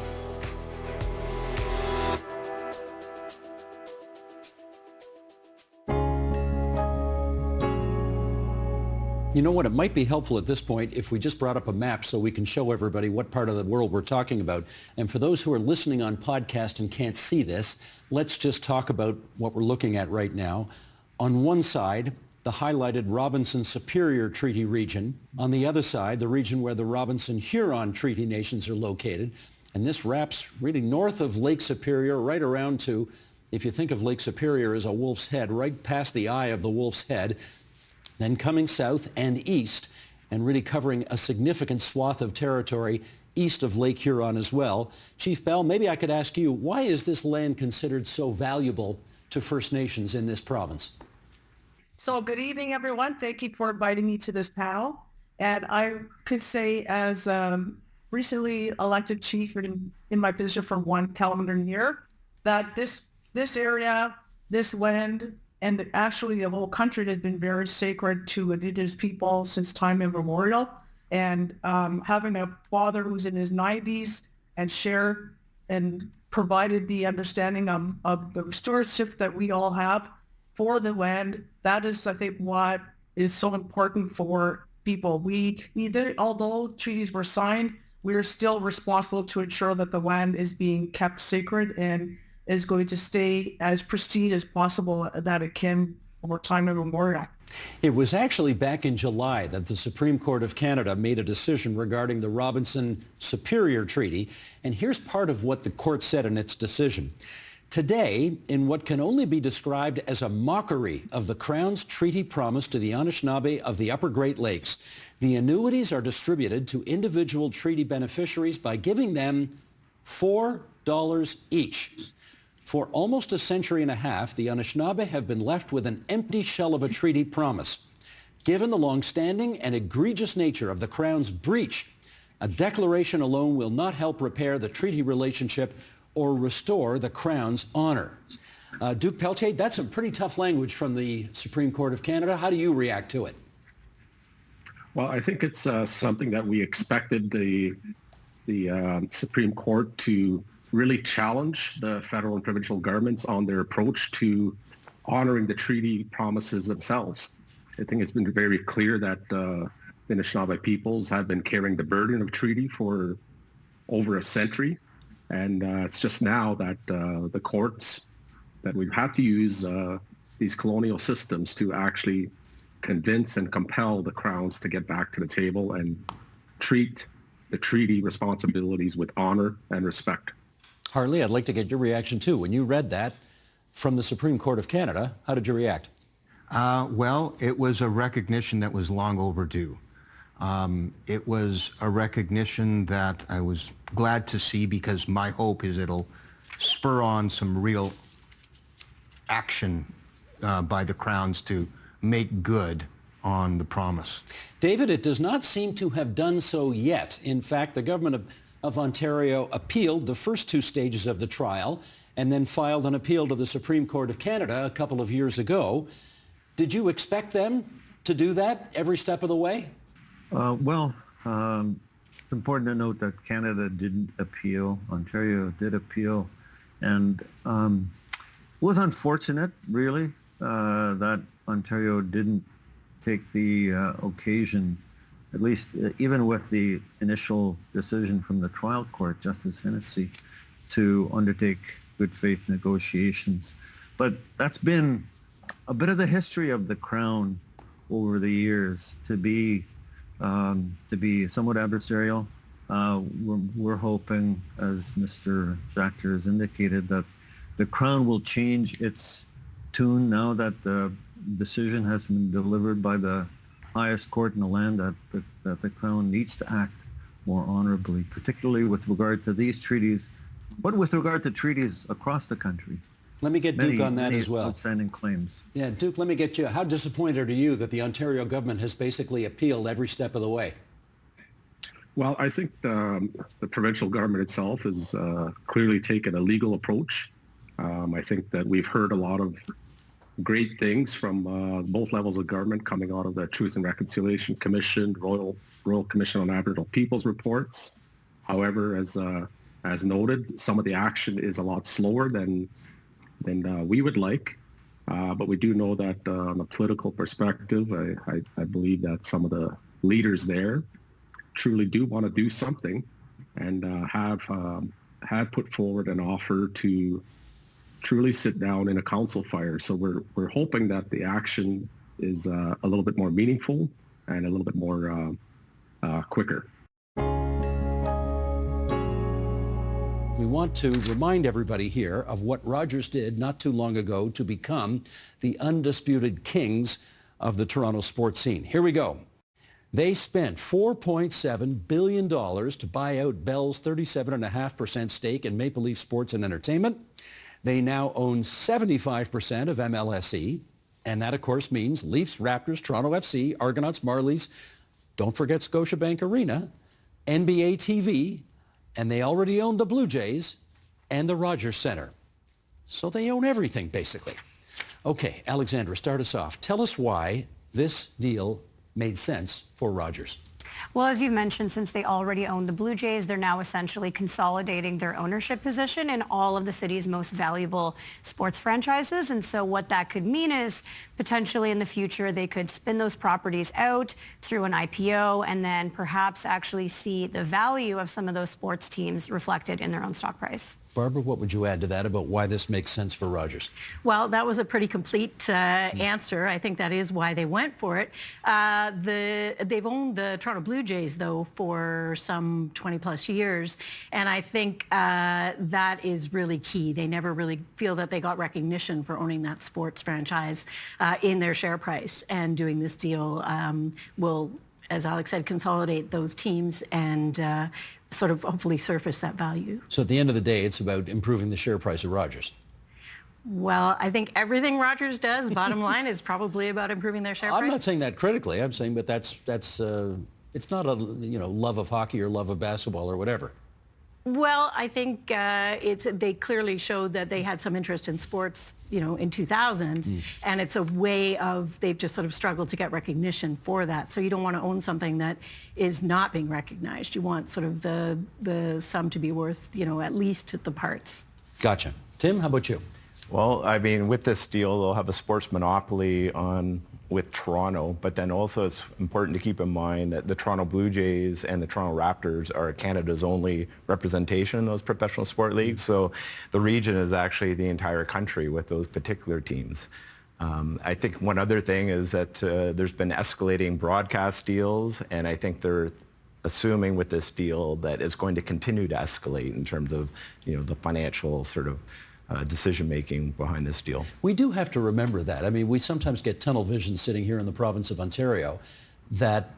You know what? It might be helpful at this point if we just brought up a map so we can show everybody what part of the world we're talking about. And for those who are listening on podcast and can't see this, let's just talk about what we're looking at right now. On one side, the highlighted Robinson-Superior Treaty region. On the other side, the region where the Robinson-Huron Treaty nations are located. And this wraps really north of Lake Superior right around to, if you think of Lake Superior as a wolf's head, right past the eye of the wolf's head, then coming south and east and really covering a significant swath of territory east of Lake Huron as well. Chief Bell, maybe I could ask you, why is this land considered so valuable to First Nations in this province? So good evening, everyone. Thank you for inviting me to this panel. And I could say as recently elected chief in my position for one calendar year, that this area, this land, and actually the whole country has been very sacred to Indigenous people since time immemorial. And having a father who's in his 90s and shared and provided the understanding of the stewardship that we all have for the land, that is, I think, what is so important for people. Although treaties were signed, we are still responsible to ensure that the land is being kept sacred and is going to stay as pristine as possible that it can over time immemorial. It was actually back in July that the Supreme Court of Canada made a decision regarding the Robinson-Superior Treaty, and here's part of what the court said in its decision. Today, in what can only be described as a mockery of the Crown's treaty promise to the Anishinaabe of the Upper Great Lakes, the annuities are distributed to individual treaty beneficiaries by giving them $4 each. For almost a century and a half, the Anishinaabe have been left with an empty shell of a treaty promise. Given the long-standing and egregious nature of the Crown's breach, a declaration alone will not help repair the treaty relationship or restore the Crown's honor. Duke Pelletier, that's some pretty tough language from the Supreme Court of Canada. How do you react to it? Well, I think it's something that we expected the Supreme Court to really challenge the federal and provincial governments on their approach to honoring the treaty promises themselves. I think it's been very clear that the Anishinaabe peoples have been carrying the burden of treaty for over a century. And it's just now that the courts, that we've had to use these colonial systems to actually convince and compel the crowns to get back to the table and treat the treaty responsibilities with honor and respect. Harley, I'd like to get your reaction too. When you read that from the Supreme Court of Canada, how did you react? Well, it was a recognition that was long overdue. It was a recognition that I was glad to see because my hope is it'll spur on some real action by the Crowns to make good on the promise. David, it does not seem to have done so yet. In fact, the government of Ontario appealed the first two stages of the trial and then filed an appeal to the Supreme Court of Canada a couple of years ago. Did you expect them to do that every step of the way? It's important to note that Canada didn't appeal. Ontario did appeal. And it was unfortunate, really, that Ontario didn't take the occasion, at least even with the initial decision from the trial court, Justice Hennessy, to undertake good faith negotiations. But that's been a bit of the history of the Crown over the years, to be somewhat adversarial. We're hoping, as Mr. Schachter has indicated, that the Crown will change its tune now that the decision has been delivered by the highest court in the land, that the Crown needs to act more honorably, particularly with regard to these treaties, but with regard to treaties across the country. Let me get Duke on that as well. Outstanding claims. Yeah, Duke, let me get you. How disappointed are you that the Ontario government has basically appealed every step of the way? Well, I think the provincial government itself has clearly taken a legal approach. I think that we've heard a lot of great things from both levels of government coming out of the Truth and Reconciliation Commission, Royal Commission on Aboriginal Peoples reports. However, as noted, some of the action is a lot slower than we would like. But we do know that on a political perspective, I believe that some of the leaders there truly do want to do something, and have put forward an offer to truly sit down in a council fire. So we're hoping that the action is a little bit more meaningful and a little bit more quicker. We want to remind everybody here of what Rogers did not too long ago to become the undisputed kings of the Toronto sports scene. Here we go. They spent $4.7 billion to buy out Bell's 37.5% stake in Maple Leaf Sports and Entertainment. They now own 75% of MLSE, and that, of course, means Leafs, Raptors, Toronto FC, Argonauts, Marlies, don't forget Scotiabank Arena, NBA TV, and they already own the Blue Jays and the Rogers Centre. So they own everything, basically. Okay, Alexandra, start us off. Tell us why this deal made sense for Rogers. Well, as you mentioned, since they already own the Blue Jays, they're now essentially consolidating their ownership position in all of the city's most valuable sports franchises. And so what that could mean is potentially in the future, they could spin those properties out through an IPO and then perhaps actually see the value of some of those sports teams reflected in their own stock price. Barbara, what would you add to that about why this makes sense for Rogers? Well, that was a pretty complete answer. I think that is why they went for it. They've owned the Toronto Blue Jays, though, for some 20 plus years. And I think that is really key. They never really feel that they got recognition for owning that sports franchise in their share price. And doing this deal will, as Alex said, consolidate those teams and sort of hopefully surface that value. So at the end of the day, it's about improving the share price of Rogers. Well, I think everything Rogers does, bottom line, is probably about improving their share price. I'm not saying that critically. I'm saying, but that's it's not a love of hockey or love of basketball or whatever. Well, I think they clearly showed that they had some interest in sports, in 2000, and it's a way of, they've just sort of struggled to get recognition for that. So you don't want to own something that is not being recognized. You want sort of the sum to be worth, at least the parts. Gotcha. Tim, how about you? Well, I mean, with this deal, they'll have a sports monopoly with Toronto, but then also it's important to keep in mind that the Toronto Blue Jays and the Toronto Raptors are Canada's only representation in those professional sport leagues. So the region is actually the entire country with those particular teams. I think one other thing is that there's been escalating broadcast deals, and I think they're assuming with this deal that it's going to continue to escalate in terms of, the financial sort of decision-making behind this deal. We do have to remember that. I mean, we sometimes get tunnel vision sitting here in the province of Ontario, that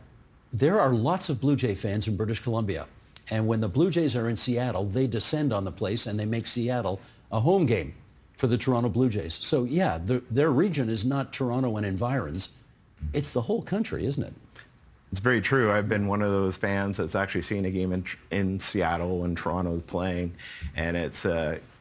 there are lots of Blue Jay fans in British Columbia. And when the Blue Jays are in Seattle, they descend on the place and they make Seattle a home game for the Toronto Blue Jays. So yeah, their region is not Toronto and environs. It's the whole country, isn't it? It's very true. I've been one of those fans that's actually seen a game in Seattle when Toronto is playing, and it's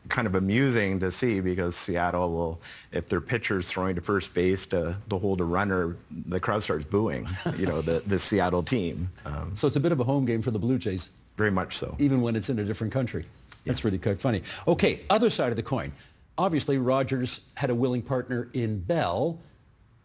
kind of amusing to see because Seattle will, if their pitcher's throwing to first base to hold a runner, the crowd starts booing, the Seattle team. So it's a bit of a home game for the Blue Jays. Very much so. Even when it's in a different country. That's really quite funny. Okay, other side of the coin. Obviously, Rogers had a willing partner in Bell,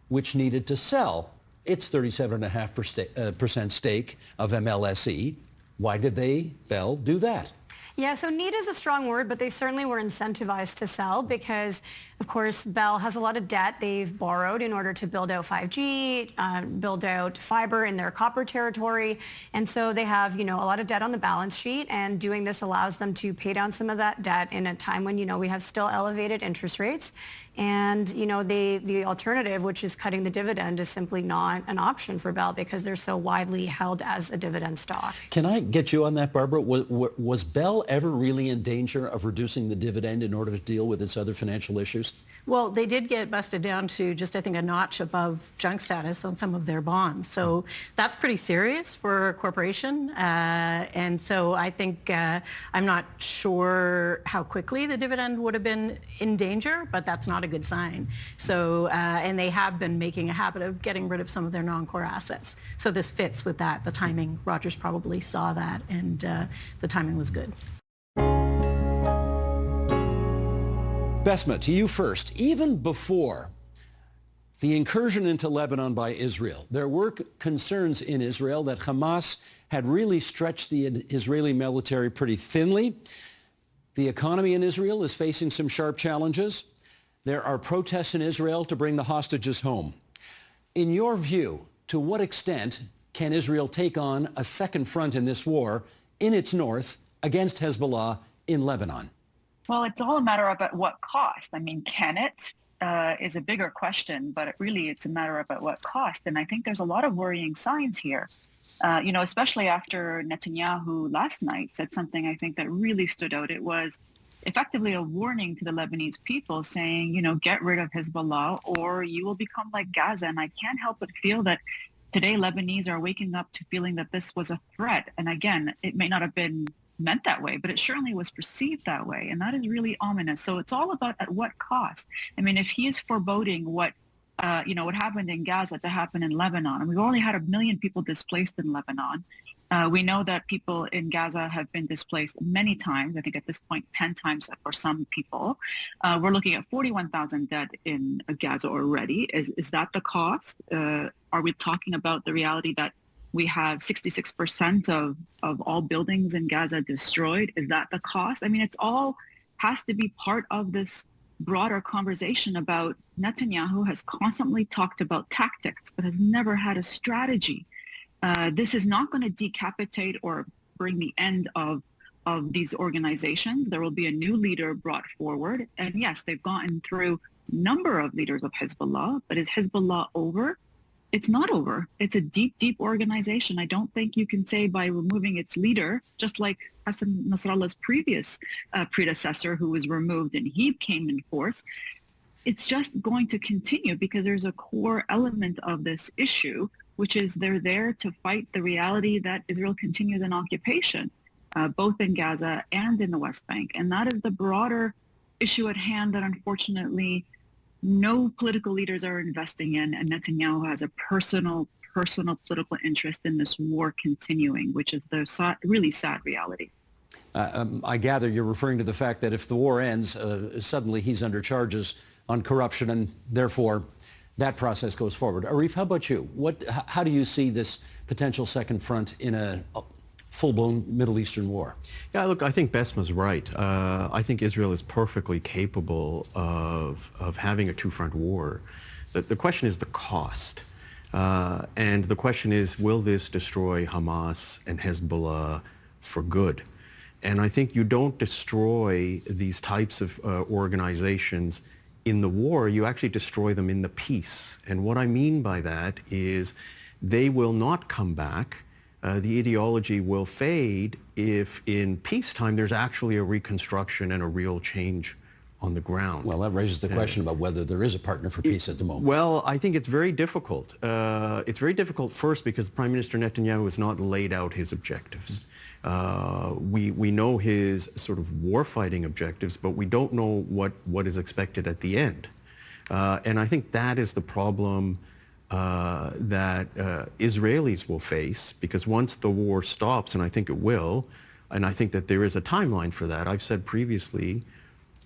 which needed to sell its 37.5% stake of MLSE. Why did Bell, do that? Yeah, so need is a strong word, but they certainly were incentivized to sell because, of course, Bell has a lot of debt they've borrowed in order to build out 5G, build out fiber in their copper territory. And so they have, a lot of debt on the balance sheet, and doing this allows them to pay down some of that debt in a time when, we have still elevated interest rates. And, the alternative, which is cutting the dividend, is simply not an option for Bell because they're so widely held as a dividend stock. Can I get you on that, Barbara? Was Bell ever really in danger of reducing the dividend in order to deal with its other financial issues? Well, they did get busted down to just, I think, a notch above junk status on some of their bonds. So that's pretty serious for a corporation. And so I think I'm not sure how quickly the dividend would have been in danger, but that's not a good sign. So, and they have been making a habit of getting rid of some of their non-core assets. So this fits with that. The timing, Rogers probably saw that, and the timing was good. Besma, to you first. Even before the incursion into Lebanon by Israel, there were concerns in Israel that Hamas had really stretched the Israeli military pretty thinly. The economy in Israel is facing some sharp challenges. There are protests in Israel to bring the hostages home. In your view, to what extent can Israel take on a second front in this war in its north against Hezbollah in Lebanon? Well, it's all a matter of at what cost. I mean, can it is a bigger question, but it's a matter of at what cost. And I think there's a lot of worrying signs here, especially after Netanyahu last night said something I think that really stood out. It was effectively a warning to the Lebanese people saying, get rid of Hezbollah or you will become like Gaza. And I can't help but feel that today Lebanese are waking up to feeling that this was a threat. And again, it may not have been meant that way, but it certainly was perceived that way. And that is really ominous. So it's all about at what cost. I mean, if he is foreboding what happened in Gaza to happen in Lebanon, and we've only had 1 million people displaced in Lebanon. We know that people in Gaza have been displaced many times. I think at this point, 10 times for some people. We're looking at 41,000 dead in Gaza already. Is that the cost? Are we talking about the reality that we have 66% of all buildings in Gaza destroyed? Is that the cost? I mean, it's all has to be part of this broader conversation about Netanyahu has constantly talked about tactics, but has never had a strategy. This is not going to decapitate or bring the end of these organizations. There will be a new leader brought forward. And yes, they've gotten through a number of leaders of Hezbollah, but is Hezbollah over? It's not over. It's a deep, deep organization. I don't think you can say by removing its leader, just like Hassan Nasrallah's previous predecessor who was removed and he came in force. It's just going to continue because there's a core element of this issue, which is they're there to fight the reality that Israel continues an occupation, both in Gaza and in the West Bank. And that is the broader issue at hand that unfortunately no political leaders are investing in, and Netanyahu has a personal political interest in this war continuing, which is the really sad reality. I gather you're referring to the fact that if the war ends, suddenly he's under charges on corruption, and therefore that process goes forward. Arif, how about you? How do you see this potential second front in a full-blown Middle Eastern war? Yeah, look, I think Besma's right. I think Israel is perfectly capable of having a two-front war. The question is the cost. And the question is, will this destroy Hamas and Hezbollah for good? And I think you don't destroy these types of organizations in the war, you actually destroy them in the peace. And what I mean by that is they will not come back. The ideology will fade if in peacetime there's actually a reconstruction and a real change on the ground. Well, that raises the question about whether there is a partner for peace at the moment. Well, I think it's very difficult. It's very difficult first because Prime Minister Netanyahu has not laid out his objectives. We know his sort of war-fighting objectives, but we don't know what is expected at the end. And I think that is the problem that Israelis will face, because once the war stops, and I think it will, and I think that there is a timeline for that. I've said previously,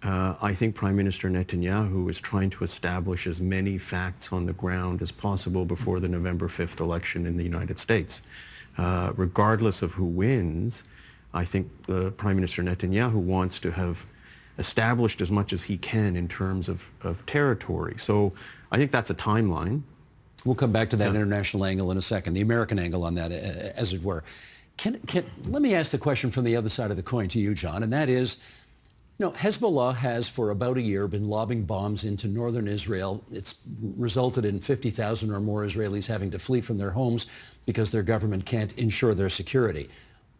I think Prime Minister Netanyahu is trying to establish as many facts on the ground as possible before the November 5th election in the United States. Regardless of who wins, I think Prime Minister Netanyahu wants to have established as much as he can in terms of territory. So I think that's a timeline. We'll come back to that international angle in a second, the American angle on that, as it were. Let me ask the question from the other side of the coin to you, John, and that is, Hezbollah has for about a year been lobbing bombs into northern Israel. It's resulted in 50,000 or more Israelis having to flee from their homes because their government can't ensure their security.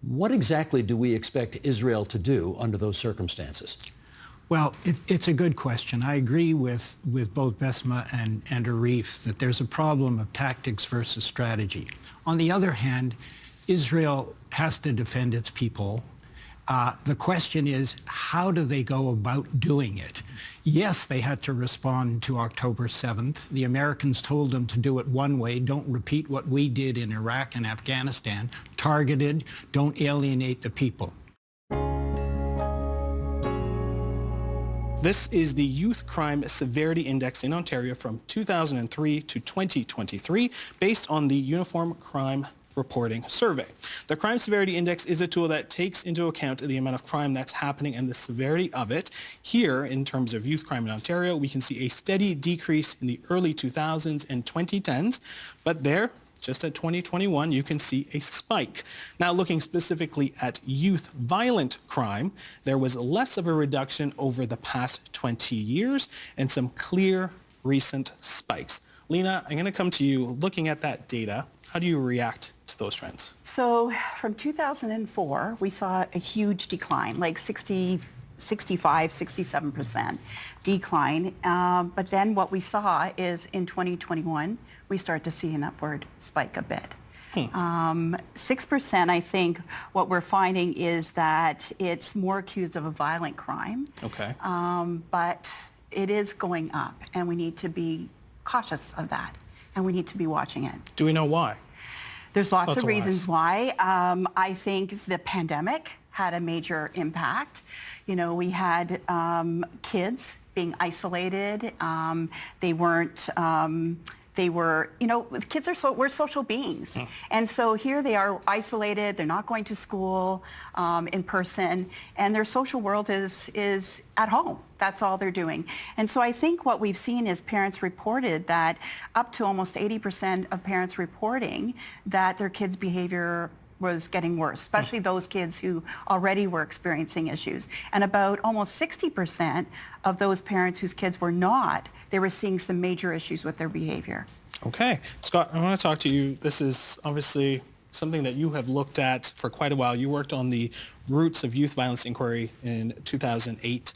What exactly do we expect Israel to do under those circumstances? Well, it's a good question. I agree with both Besma and Arif that there's a problem of tactics versus strategy. On the other hand, Israel has to defend its people. The question is, how do they go about doing it? Yes, they had to respond to October 7th. The Americans told them to do it one way. Don't repeat what we did in Iraq and Afghanistan. Targeted, don't alienate the people. This is the Youth Crime Severity Index in Ontario from 2003 to 2023, based on the Uniform Crime Reporting Survey. The Crime Severity Index is a tool that takes into account the amount of crime that's happening and the severity of it. Here, in terms of youth crime in Ontario, we can see a steady decrease in the early 2000s and 2010s, but there, just at 2021, you can see a spike. Now, looking specifically at youth violent crime, there was less of a reduction over the past 20 years and some clear recent spikes. Lena, I'm going to come to you. Looking at that data, how do you react to those trends? So from 2004, we saw a huge decline, like 65, 67% decline. But then what we saw is in 2021, we start to see an upward spike a bit. 6%, I think what we're finding is that it's more accused of a violent crime. Okay. But it is going up, and we need to be cautious of that, and we need to be watching it. Do we know why? There's lots of reasons why. I think the pandemic had a major impact. We had kids being isolated. Kids we're social beings. And so here they are isolated, they're not going to school in person, and their social world is at home. That's all they're doing. And so I think what we've seen is parents reported that up to almost 80% of parents reporting that their kids' behavior was getting worse, especially those kids who already were experiencing issues. And about almost 60% of those parents whose kids were not, they were seeing some major issues with their behavior. Okay. Scott, I want to talk to you. This is obviously something that you have looked at for quite a while. You worked on the Roots of Youth Violence Inquiry in 2008.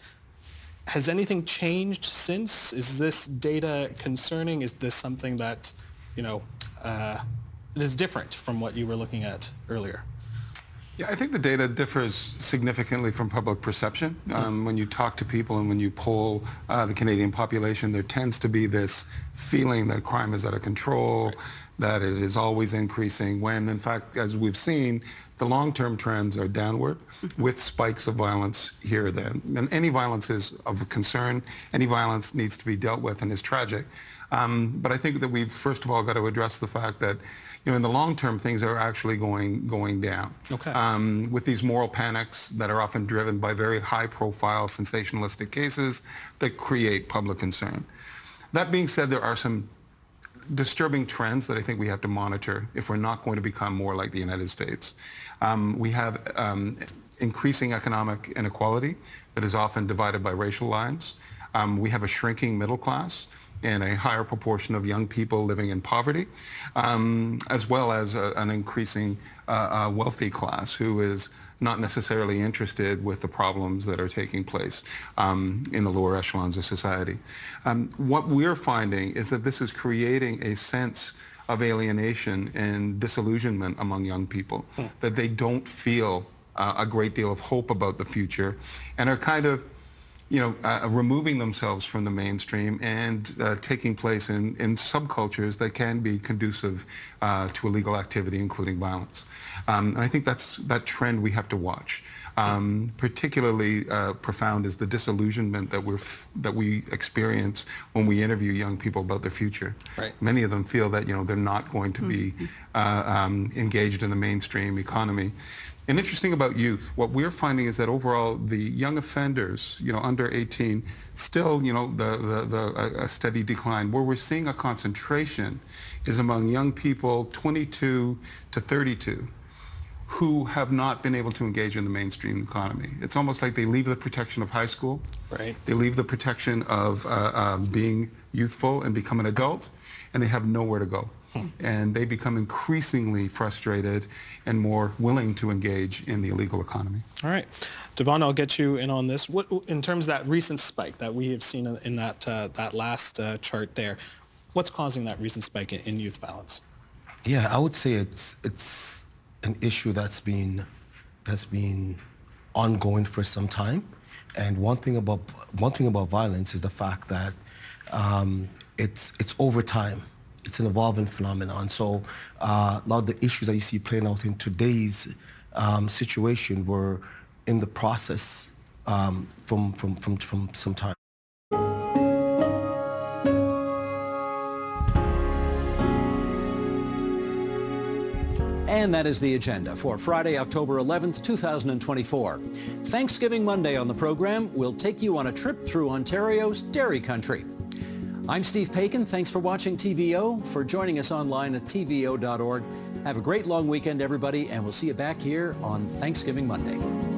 Has anything changed since? Is this data concerning? Is this something that, it is different from what you were looking at earlier? Yeah, I think the data differs significantly from public perception. When you talk to people and when you poll the Canadian population, there tends to be this feeling that crime is out of control, that it is always increasing, when in fact, as we've seen, the long-term trends are downward with spikes of violence here or there. And any violence is of concern. Any violence needs to be dealt with and is tragic. But I think that we've first of all got to address the fact that in the long term, things are actually going down. Okay. With these moral panics that are often driven by very high-profile, sensationalistic cases that create public concern. That being said, there are some disturbing trends that I think we have to monitor if we're not going to become more like the United States. We have increasing economic inequality that is often divided by racial lines. We have a shrinking middle class and a higher proportion of young people living in poverty, as well as an increasing wealthy class who is not necessarily interested with the problems that are taking place in the lower echelons of society. What we're finding is that this is creating a sense of alienation and disillusionment among young people, that they don't feel a great deal of hope about the future and are kind of removing themselves from the mainstream and taking place in subcultures that can be conducive to illegal activity, including violence. And I think that trend we have to watch. Particularly profound is the disillusionment that we experience when we interview young people about their future. Right. Many of them feel that they're not going to be engaged in the mainstream economy. And interesting about youth, what we're finding is that overall the young offenders, under 18, still, a steady decline. Where we're seeing a concentration is among young people 22 to 32 who have not been able to engage in the mainstream economy. It's almost like they leave the protection of high school. Right. They leave the protection of being youthful and become an adult, and they have nowhere to go. And they become increasingly frustrated and more willing to engage in the illegal economy. All right. Devon, I'll get you in on this. What, in terms of that recent spike that we have seen in that last chart there, what's causing that recent spike in youth violence? Yeah, I would say it's an issue that's been ongoing for some time. And one thing about violence is the fact that it's over time. It's an evolving phenomenon. So a lot of the issues that you see playing out in today's situation were in the process from some time. And that is the agenda for Friday, October 11th, 2024. Thanksgiving Monday on the program, we'll take you on a trip through Ontario's dairy country. I'm Steve Paikin. Thanks for watching TVO, for joining us online at tvo.org. Have a great long weekend, everybody, and we'll see you back here on Thanksgiving Monday.